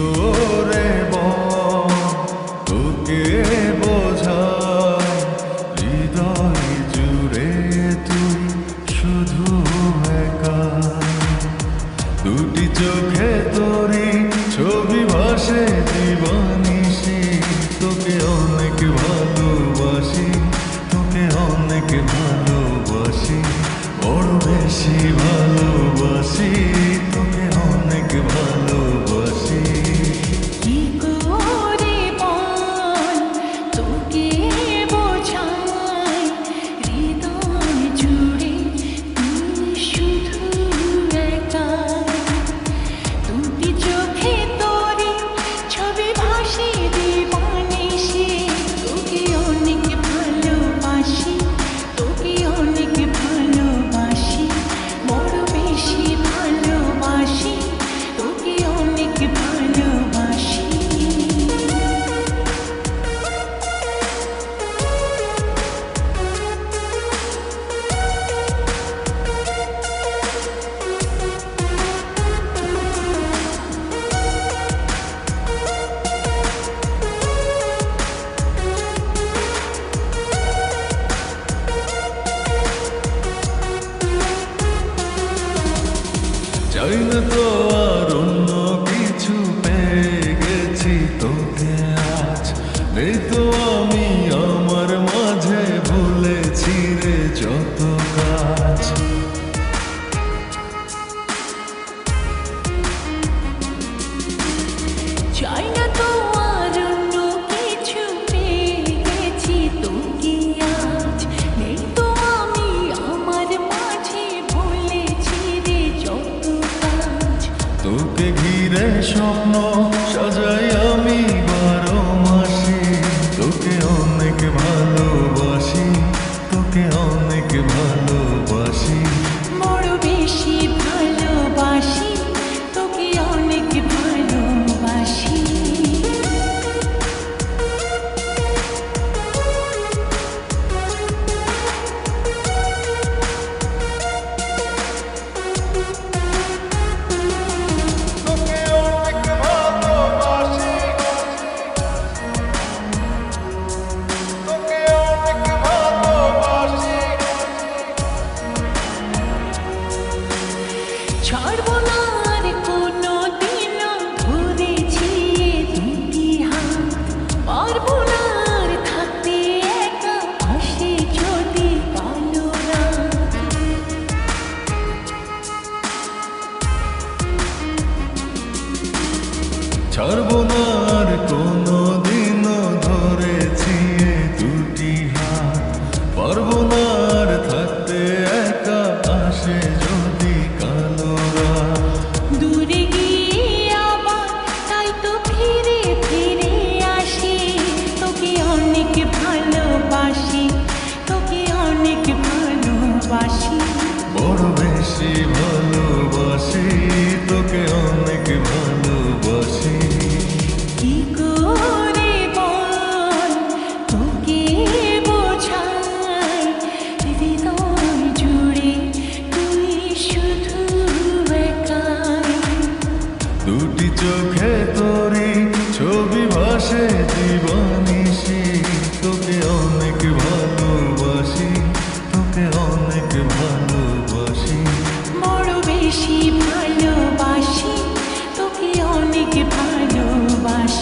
করে বল তোকে বোঝাই হৃদয় জুড়ে তুই শুধু একা দুটি চোখে তোরি ছবি ভাসে জীবনিশি তোকে অনেক ভালোবাসি তোকে অনেক ভালোবাসি বড় বেশি ভালোবাসি তোকে অনেক ভালোবাসি কি করে বল তোকে বোঝাই হৃদয় জুড়ে তুই শুধু একা দুটি চোখে তোরে ছবি ভাসে দিবানিশি তোকে অনেক ভালোবাসি তোকে অনেক ভালোবাসি বড় বেশি ভালোবাসি তোকে অনেক ভালোবাসি চাই না তো আর অন্য কিছু পেয়ে গেছি তোকে আজ নেই তো আমি আমার মাঝে ভুলেছি রে যত কাজ চাই না তো আর অন্য কিছু পেয়ে গেছি তোকে আজ নেই তো আমি আমার মাঝে ভুলেছি রে যত কাজ তোকে ঘিরে স্বপ্ন সাজাই আমি 12 মাসে তোকে অনেক ভালোবাসি তোকে অনেক ভালোবাসি বড় বেশি ভালোবাসি তোকে অনেক ভালোবাসি তোকে অনেক ভালোবাসি তোকে অনেক ভালোবাসি ছাড়বো না আর কোনো দিন ধরেছি দুটি হাত পারবো না আর থাকতে একা আসে যদি কালো রাত ছাড়বো না আর কোনো দিনও ধরেছি এ দুটি হাত পারবো না আর থাকতে একা আসে যদি কালো রাত দূরে গিয়ে আবার তাই তো ফিরে ফিরে আসি তোকে অনেক ভালোবাসি তোকে অনেক ভালোবাসি বড় বেশি ভালোবাসি তোকে অনেক ভালোবাসি কি করে বল তোকে বোঝাই হৃদয় জুড়ে তুই শুধু একাই দুটি চোখে তোরি ছবি ভাসে জীবনিশি তোকে অনেক ভালোবাসি তোকে অনেক ভালোবাসি বড় বেশি